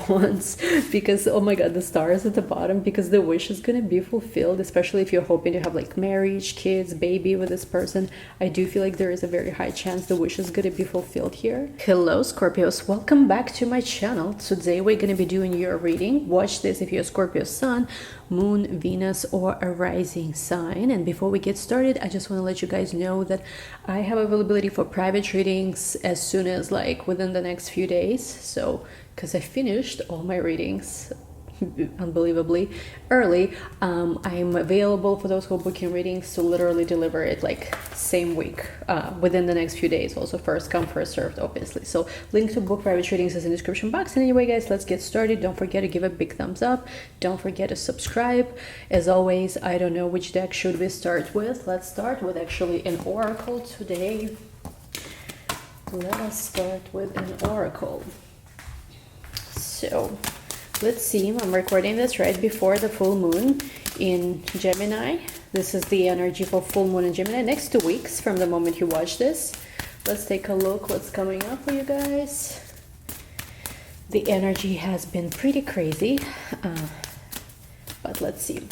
ones because oh my god, the stars at the bottom, because the wish is gonna be fulfilled, especially if you're hoping to have like marriage, kids, baby with this person. I do feel like there is a very high chance the wish is gonna be fulfilled here. Hello Scorpios, welcome back to my channel. Today we're gonna be doing your reading. Watch this if you're a Scorpio sun, moon, Venus, or a rising sign. And before we get started, I just want to let you guys know that I have availability for private readings as soon as like within the next few days. So because I finished all my readings unbelievably early, I'm available for those who are booking readings to literally deliver it like same week, within the next few days. Also first come first served, obviously. So link to book private readings is in the description box. And anyway guys, let's get started. Don't forget to give a big thumbs up, don't forget to subscribe. As always, I don't know which deck should we start with. Let's start with actually an oracle today. Let us start with an oracle. So let's see, I'm recording this right before the full moon in Gemini. This is the energy for full moon in Gemini, next 2 weeks from the moment you watch this. Let's take a look what's coming up for you guys. The energy has been pretty crazy, but let's see.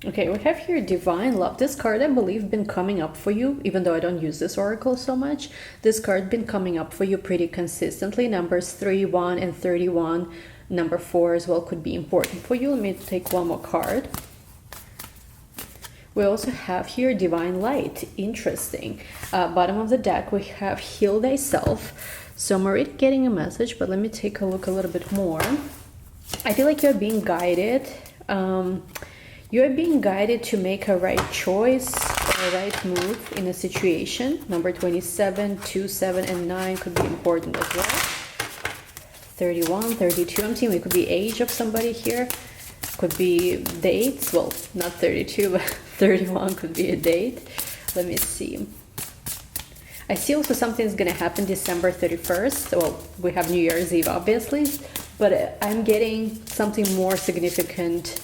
Okay, we have here Divine Love. This card, I believe, been coming up for you, even though I don't use this oracle so much. This card been coming up for you pretty consistently. Numbers 3, 1, and 31. Number 4 as well could be important for you. Let me take one more card. We also have here Divine Light. Interesting. Bottom of the deck, we have Heal Thyself. So I'm already getting a message, but let me take a look a little bit more. I feel like you're being guided. You're being guided to make a right choice or a right move in a situation. Number 27, 2, 7, and 9 could be important as well. 31, 32, I'm seeing it could be age of somebody here. Could be dates. Well, not 32, but 31 could be a date. Let me see. I see also something's going to happen December 31st. Well, we have New Year's Eve, obviously. But I'm getting something more significant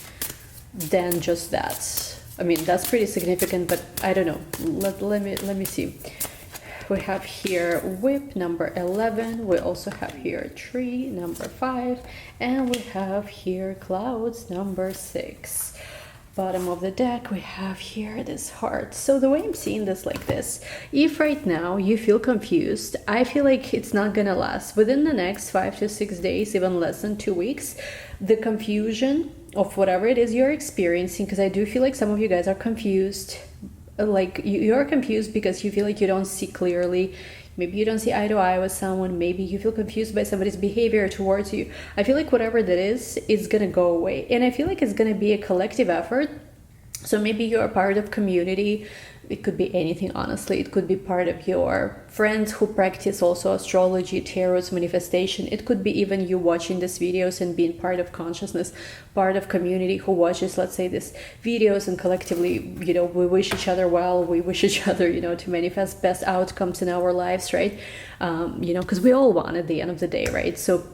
than just that. I mean, that's pretty significant, but I don't know. Let me see. We have here Whip number 11. We also have here Tree number 5, and we have here Clouds number 6. Bottom of the deck, we have here this heart. So the way I'm seeing this like this, if right now you feel confused, I feel like it's not gonna last. Within the next 5 to 6 days, even less than 2 weeks, the confusion of whatever it is you're experiencing, because I do feel like some of you guys are confused, like you're confused because you feel like you don't see clearly. Maybe you don't see eye to eye with someone. Maybe you feel confused by somebody's behavior towards you. I feel like whatever that is gonna go away. And I feel like it's gonna be a collective effort. So maybe you're a part of community. It could be anything, honestly. It could be part of your friends who practice also astrology, tarot, manifestation. It could be even you watching these videos and being part of consciousness, part of community who watches, let's say, these videos, and collectively, you know, we wish each other well. We wish each other, you know, to manifest best outcomes in our lives, right? You know, because we all want at the end of the day, right? So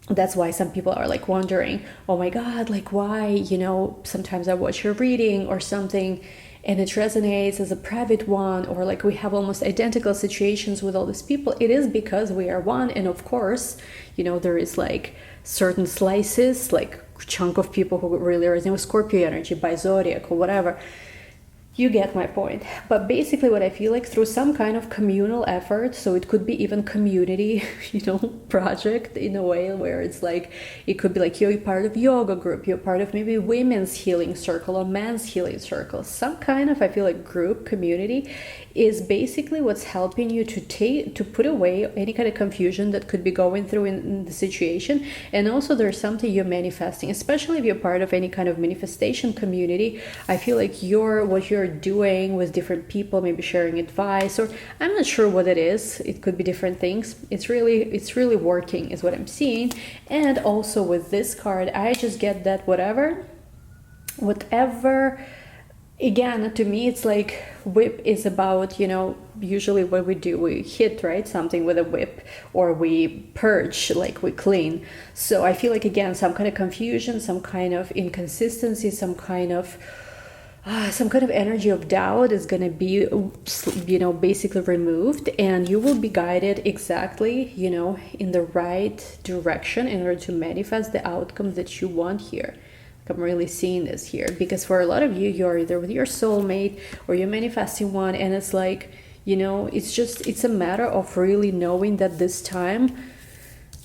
that's why some people are like wondering, oh my God, like why, you know, sometimes I watch your reading or something and it resonates as a private one, or like we have almost identical situations with all these people. It is because we are one. And of course, you know, there is like certain slices, like chunk of people who really resonate with Scorpio energy by zodiac or whatever. You get my point. But basically what I feel like, through some kind of communal effort, so it could be even community, you know, project in a way where it's like, it could be like you're part of yoga group, you're part of maybe women's healing circle or men's healing circle. Some kind of, I feel like, group community is basically what's helping you to put away any kind of confusion that could be going through in the situation. And also there's something you're manifesting, especially if you're part of any kind of manifestation community. I feel like what you're doing with different people, maybe sharing advice, or I'm not sure what it is. It could be different things. It's really working is what I'm seeing. And also with this card, I just get that whatever, again, to me, it's like whip is about, you know, usually what we do, we hit, right, something with a whip, or we purge, like we clean. So I feel like, again, some kind of confusion, some kind of inconsistency, some kind of some kind of energy of doubt is going to be, you know, basically removed, and you will be guided exactly, you know, in the right direction in order to manifest the outcome that you want here. I'm really seeing this here, because for a lot of you, you're either with your soulmate or you're manifesting one, and it's like, you know, it's a matter of really knowing that this time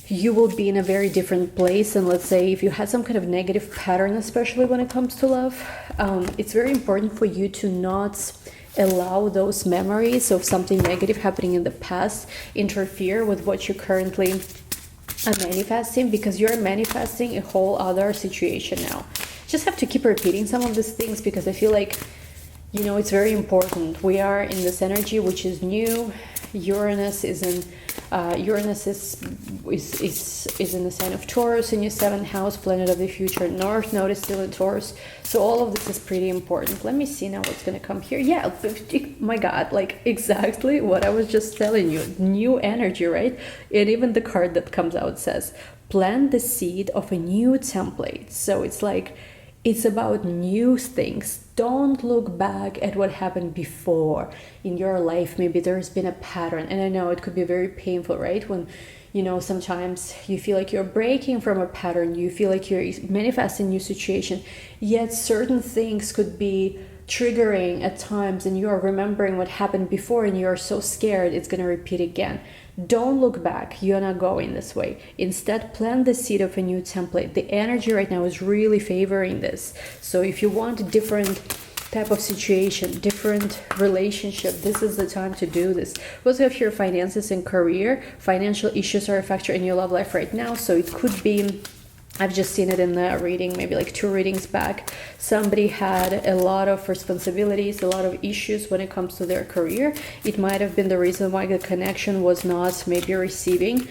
you will be in a very different place. And let's say if you had some kind of negative pattern, especially when it comes to love, it's very important for you to not allow those memories of something negative happening in the past interfere with what you currently are manifesting, because you're manifesting a whole other situation now. Just have to keep repeating some of these things, because I feel like, you know, it's very important. We are in this energy which is new. Uranus is in Uranus is in the sign of Taurus, in your 7th house, planet of the future. North Node is still in Taurus, so all of this is pretty important. Let me see now what's gonna come here. Yeah, my God, like exactly what I was just telling you. New energy, right? And even the card that comes out says, plant the seed of a new template. So it's like, it's about new things. Don't look back at what happened before in your life. Maybe there's been a pattern, and I know it could be very painful, right? When, you know, sometimes you feel like you're breaking from a pattern, you feel like you're manifesting a new situation, yet certain things could be triggering at times, and you are remembering what happened before, and you're so scared it's going to repeat again. Don't look back. You're not going this way. Instead, plant the seed of a new template. The energy right now is really favoring this. So if you want a different type of situation, different relationship, this is the time to do this. We also have here finances and career. Financial issues are a factor in your love life right now. So it could be, I've just seen it in the reading, maybe like 2 readings back. Somebody had a lot of responsibilities, a lot of issues when it comes to their career. It might have been the reason why the connection was not maybe receiving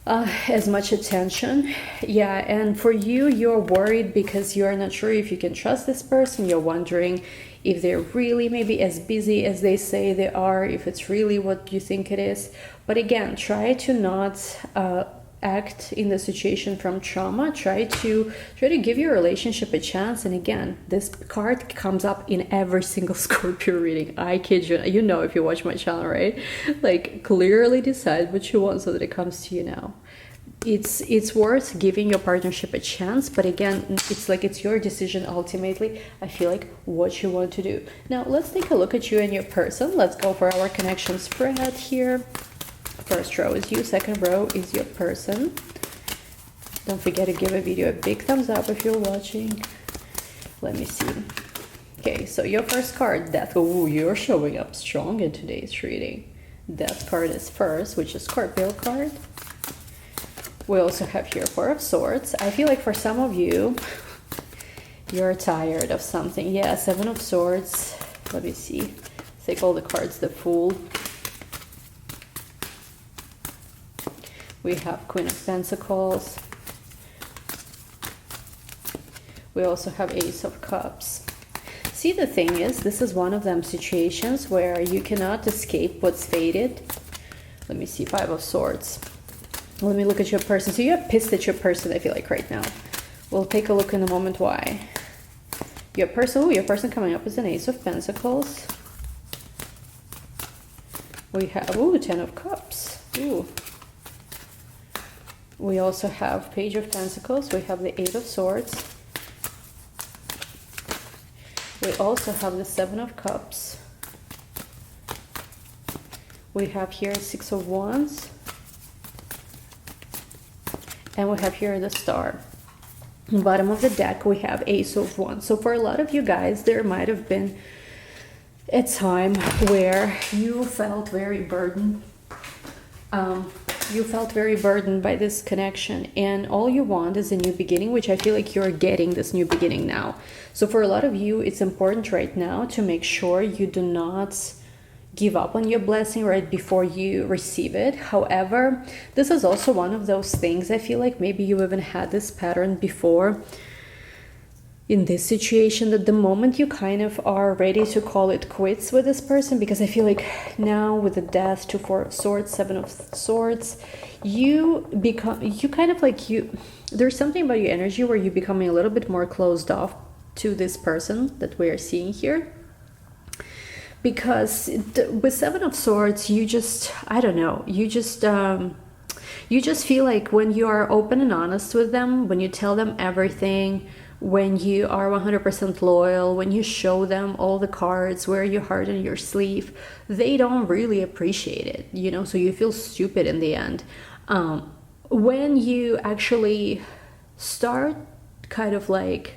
as much attention. Yeah, and for you, you're worried because you're not sure if you can trust this person. You're wondering if they're really maybe as busy as they say they are, if it's really what you think it is. But again, try to not act in the situation from trauma. Try to give your relationship a chance. And again, this card comes up in every single Scorpio reading. I kid you, you know, if you watch my channel, right? Like, clearly decide what you want so that it comes to you now. It's worth giving your partnership a chance, but again, it's like, it's your decision ultimately. I feel like what you want to do. Now let's take a look at you and your person. Let's go for our connection spread here. First row is you, second row is your person. Don't forget to give a video a big thumbs up if you're watching. Let me see. Okay, so your first card, Death. Oh, you're showing up strong in today's reading. Death card is first, which is Scorpio card. We also have here 4 of Swords. I feel like for some of you, you're tired of something. Yeah, 7 of Swords. Let me see. Take all the cards. The Fool. We have Queen of Pentacles. We also have Ace of Cups. See, the thing is, this is one of them situations where you cannot escape what's fated. Let me see, 5 of Swords. Let me look at your person. So you're pissed at your person, I feel like, right now. We'll take a look in a moment why. Your person coming up is an Ace of Pentacles. We have, 10 of Cups. Ooh. We also have Page of Pentacles. We have the 8 of Swords. We also have the 7 of Cups. We have here 6 of Wands. And we have here the Star. Bottom of the deck, we have Ace of Wands. So for a lot of you guys, there might have been a time where you felt very burdened. You felt very burdened by this connection, and all you want is a new beginning, which I feel like you're getting this new beginning now. So for a lot of you, it's important right now to make sure you do not give up on your blessing right before you receive it. However, this is also one of those things, I feel like maybe you even had this pattern before in this situation, that the moment you kind of are ready to call it quits with this person, because I feel like now with the Death, 2 4 of Swords, 7 of Swords, there's something about your energy where you're becoming a little bit more closed off to this person that we are seeing here. Because with Seven of Swords, you just, I don't know, you just feel like when you are open and honest with them, when you tell them everything, when you are 100% loyal, when you show them all the cards, wear your heart on your sleeve, they don't really appreciate it, you know, so you feel stupid in the end. When you actually start kind of like,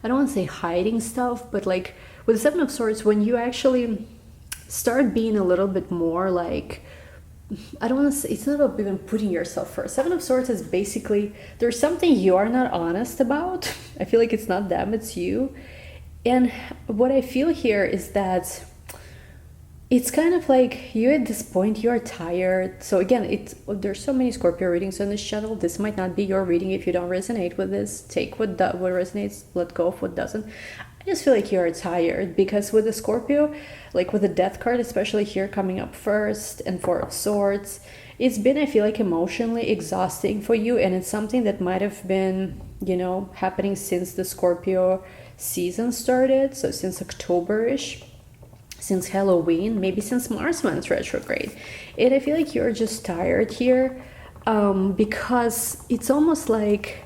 I don't want to say hiding stuff, but like with the Seven of Swords, when you actually start being a little bit more like, I don't want to say, it's not about even putting yourself first. Seven of Swords is basically, there's something you are not honest about. I feel like it's not them, it's you. And what I feel here is that it's kind of like you at this point, you're tired. So again, there's so many Scorpio readings on this channel. This might not be your reading if you don't resonate with this. Take what resonates, let go of what doesn't. I just feel like you're tired because with the Scorpio, like with the Death card, especially here coming up first, and Four of Swords, it's been, I feel like, emotionally exhausting for you, and it's something that might have been, you know, happening since the Scorpio season started, so since October-ish, since Halloween, maybe since Mars went retrograde. And I feel like you're just tired here because it's almost like,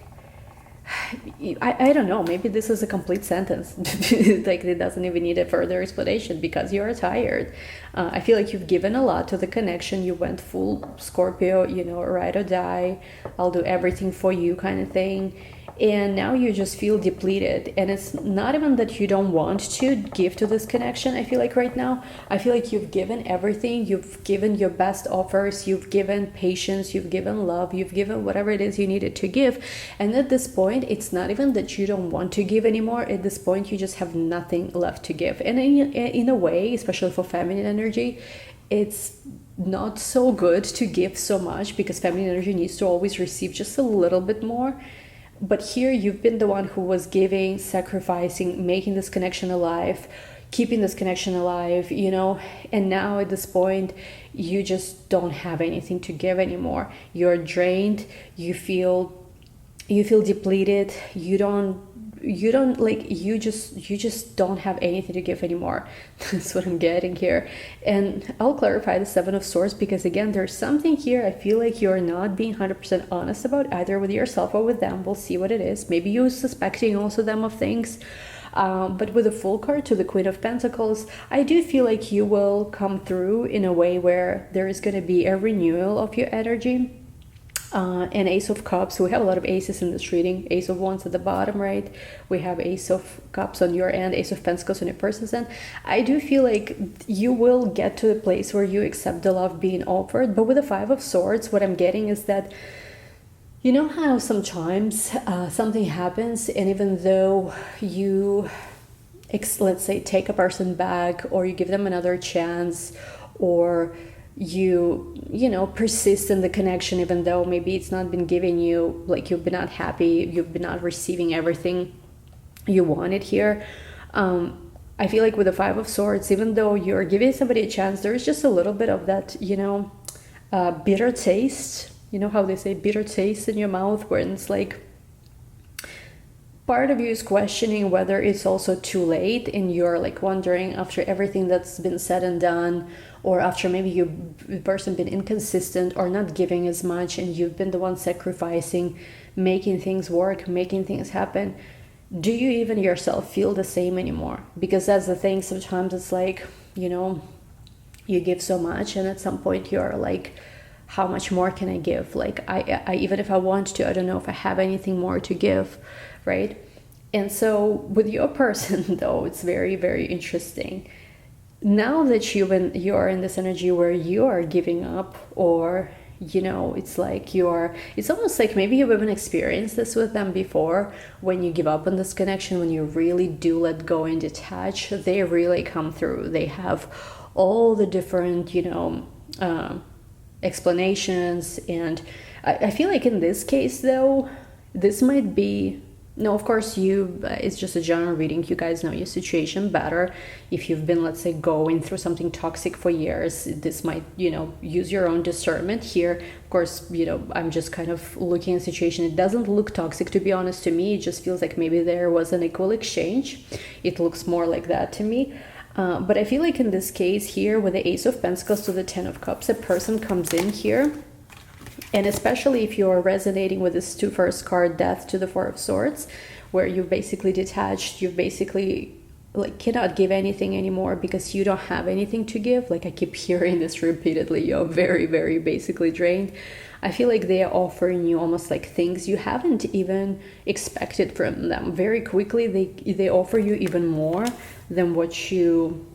I don't know, maybe this is a complete sentence. Like it doesn't even need a further explanation because you're tired. I feel like you've given a lot to the connection. You went full Scorpio, you know, ride or die, I'll do everything for you kind of thing. And now you just feel depleted, and it's not even that you don't want to give to this connection. I feel like right now, I feel like you've given everything. You've given your best offers, you've given patience, you've given love, you've given whatever it is you needed to give. And at this point, it's not even that you don't want to give anymore. At this point, you just have nothing left to give. And in a way, especially for feminine energy, it's not so good to give so much because feminine energy needs to always receive just a little bit more. But here you've been the one who was giving, sacrificing, making this connection alive, keeping this connection alive, you know, and now at this point, you just don't have anything to give anymore. You're drained, you feel depleted, you just don't have anything to give anymore. That's what I'm getting here. And I'll clarify the Seven of Swords because again, there's something here I feel like you're not being 100% honest about, either with yourself or with them. We'll see what it is. Maybe you're suspecting also them of things. But with the Full card to the Queen of Pentacles, I do feel like you will come through in a way where there is going to be a renewal of your energy. And Ace of Cups, we have a lot of aces in this reading. Ace of Wands at the bottom right, we have Ace of Cups on your end, Ace of Pentacles on your person's end. I do feel like you will get to the place where you accept the love being offered. But with the Five of Swords, what I'm getting is that, you know how sometimes something happens, and even though you, let's say, take a person back, or you give them another chance, or you know, persist in the connection even though maybe it's not been giving you, like you've been not happy, you've been not receiving everything you wanted here. I feel like with the Five of Swords, even though you're giving somebody a chance, there's just a little bit of that, you know, bitter taste. You know how they say bitter taste in your mouth, where it's like part of you is questioning whether it's also too late, and you're like wondering after everything that's been said and done, or after maybe the person been inconsistent or not giving as much, and you've been the one sacrificing, making things work, making things happen. Do you even yourself feel the same anymore? Because that's the thing, sometimes it's like, you know, you give so much, and at some point you're like, how much more can I give? Like I even if I want to, I don't know if I have anything more to give, right? And so with your person though, it's very, very interesting. Now that you are in this energy where you are giving up, or you know, it's like it's almost like maybe you've even experienced this with them before. When you give up on this connection, when you really do let go and detach, they really come through. They have all the different, you know, explanations. And I feel like in this case though, this might be No, of course, it's just a general reading. You guys know your situation better. If you've been, let's say, going through something toxic for years, this might, use your own discernment here. Of course, I'm just kind of looking at the situation. It doesn't look toxic, to be honest, to me. It just feels like maybe there was an equal exchange. It looks more like that to me. But I feel like in this case here, with the Ace of Pentacles to the Ten of Cups, a person comes in here. And especially if you're resonating with this first card, Death to the Four of Swords, where you've basically detached, you've basically cannot give anything anymore because you don't have anything to give. Like, I keep hearing this repeatedly, you're very, very basically drained. I feel like they are offering you almost like things you haven't even expected from them. Very quickly, they offer you even more than what you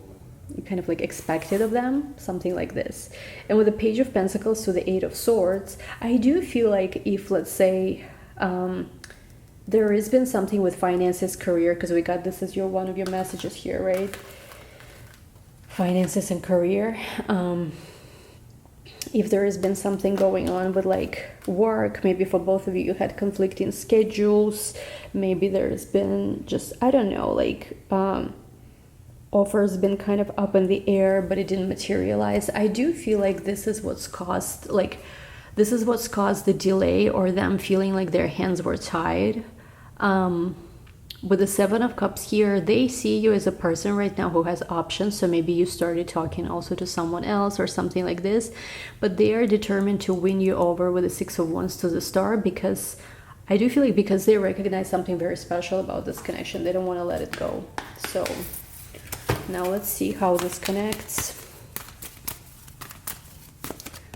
kind of expected of them, something like this. And with the Page of Pentacles to the Eight of Swords, I do feel like if, let's say, there has been something with finances, career, because we got this as one of your messages here, right? Finances and career. If there has been something going on with work, maybe for both of you had conflicting schedules, maybe there's been just, I don't know, offers been kind of up in the air, but it didn't materialize. I do feel like this is what's caused the delay, or them feeling like their hands were tied. With the Seven of Cups here, they see you as a person right now who has options. So maybe you started talking also to someone else or something like this, but they are determined to win you over with the Six of Wands to the Star, because I do feel like because they recognize something very special about this connection, they don't want to let it go. So now let's see how this connects.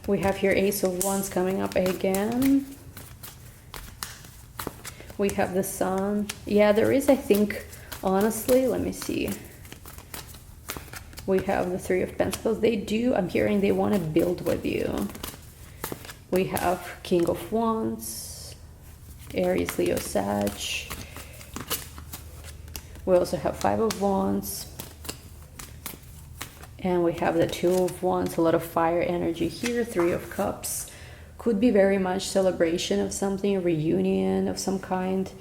We have here Ace of Wands coming up again. We have the Sun. Yeah, there is, I think, honestly, let me see. We have the Three of Pentacles. I'm hearing they want to build with you. We have King of Wands, Aries, Leo, Sag. We also have Five of Wands. And we have the Two of Wands, a lot of fire energy here. Three of Cups. Could be very much celebration of something, a reunion of some kind.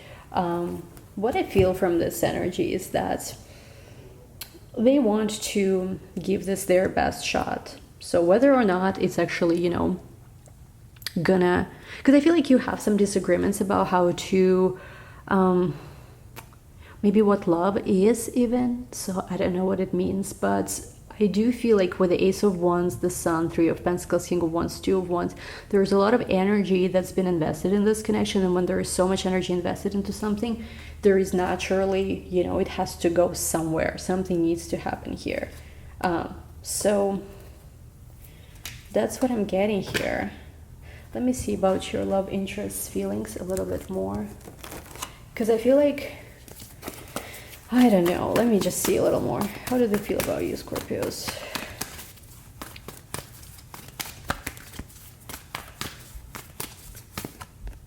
What I feel from this energy is that they want to give this their best shot. So whether or not it's actually, gonna... Because I feel like you have some disagreements about how to... maybe what love is even. So I don't know what it means, but... I do feel like with the Ace of Wands, the Sun, Three of Pentacles, King of Wands, Two of Wands, there's a lot of energy that's been invested in this connection. And when there is so much energy invested into something, there is naturally, it has to go somewhere. Something needs to happen here. So that's what I'm getting here. Let me see about your love interests, feelings a little bit more. Because I feel like... I don't know. Let me just see a little more. How do they feel about you, Scorpios?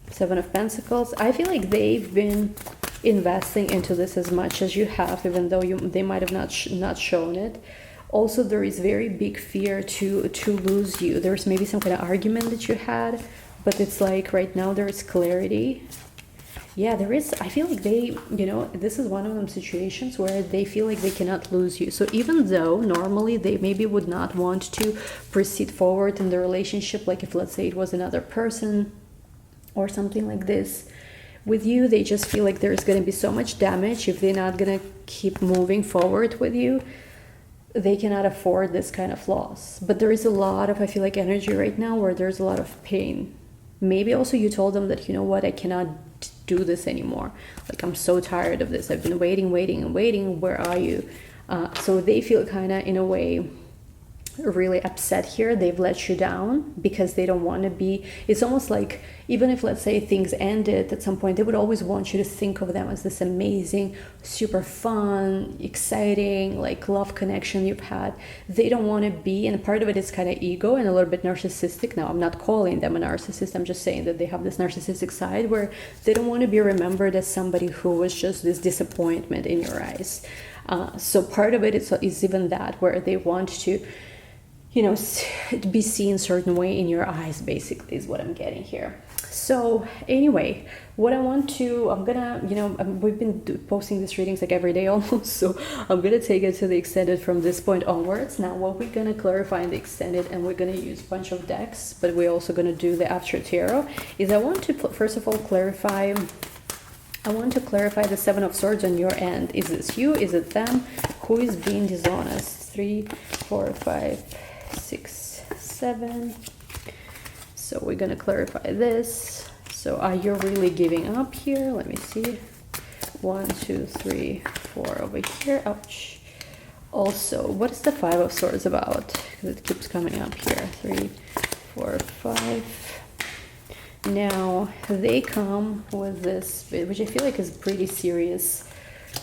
Seven of Pentacles. I feel like they've been investing into this as much as you have, even though they might have not shown it. Also, there is very big fear to lose you. There's maybe some kind of argument that you had, but it's like right now there is clarity. Yeah, there is. I feel like they, this is one of them situations where they feel like they cannot lose you. So even though normally they maybe would not want to proceed forward in the relationship, like if, let's say, it was another person or something like this, with you, they just feel like there's going to be so much damage if they're not going to keep moving forward with you. They cannot afford this kind of loss. But there is a lot of, I feel like, energy right now where there's a lot of pain. Maybe also you told them that, I cannot do this anymore. Like, I'm so tired of this. I've been waiting and waiting. Where are you? So they feel kind of, in a way, really upset here. They've let you down because they don't want to be... It's almost like, even if, let's say, things ended at some point, they would always want you to think of them as this amazing, super fun, exciting, love connection you've had. They don't want to be, and part of it is kind of ego and a little bit narcissistic. Now, I'm not calling them a narcissist. I'm just saying that they have this narcissistic side where they don't want to be remembered as somebody who was just this disappointment in your eyes. So part of it is even that, where they want to... be seen a certain way in your eyes, basically, is what I'm getting here. So anyway, what I want to, I'm gonna, we've been posting these readings like every day almost, so I'm gonna take it to the extended from this point onwards. Now what we're gonna clarify in the extended, and we're gonna use a bunch of decks, but we're also gonna do the Astro tarot, is I want to first of all clarify, the Seven of Swords on your end. Is this you? Is it them? Who is being dishonest? 3, 4, 5, 6, 7. So we're gonna clarify this. So are you really giving up here? Let me see. 1, 2, 3, 4 over here. Ouch. Also, what is the Five of Swords about? Because it keeps coming up here. 3, 4, 5. Now they come with this, which I feel like is pretty serious,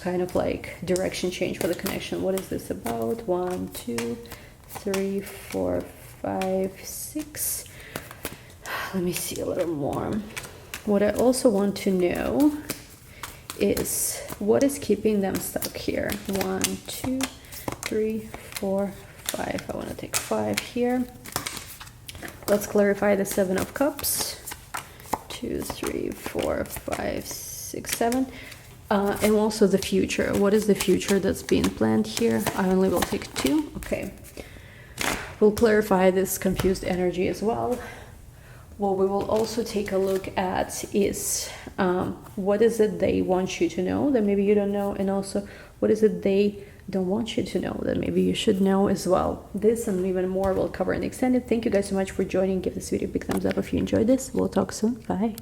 kind of like direction change for the connection. What is this about? 1, 2, 3, 4, 5, 6. Let me see a little more. What I also want to know is what is keeping them stuck here. 1, 2, 3, 4, 5. I want to take 5 here. Let's clarify the Seven of Cups. 2, 3, 4, 5, 6, 7. And also the future. What is the future that's being planned here? I only will take 2. Okay. We'll clarify this confused energy as well. What we will also take a look at is what is it they want you to know that maybe you don't know, and also what is it they don't want you to know that maybe you should know as well. This and even more we'll cover in the extended. Thank you guys so much for joining. Give this video a big thumbs up if you enjoyed this. We'll talk soon. Bye.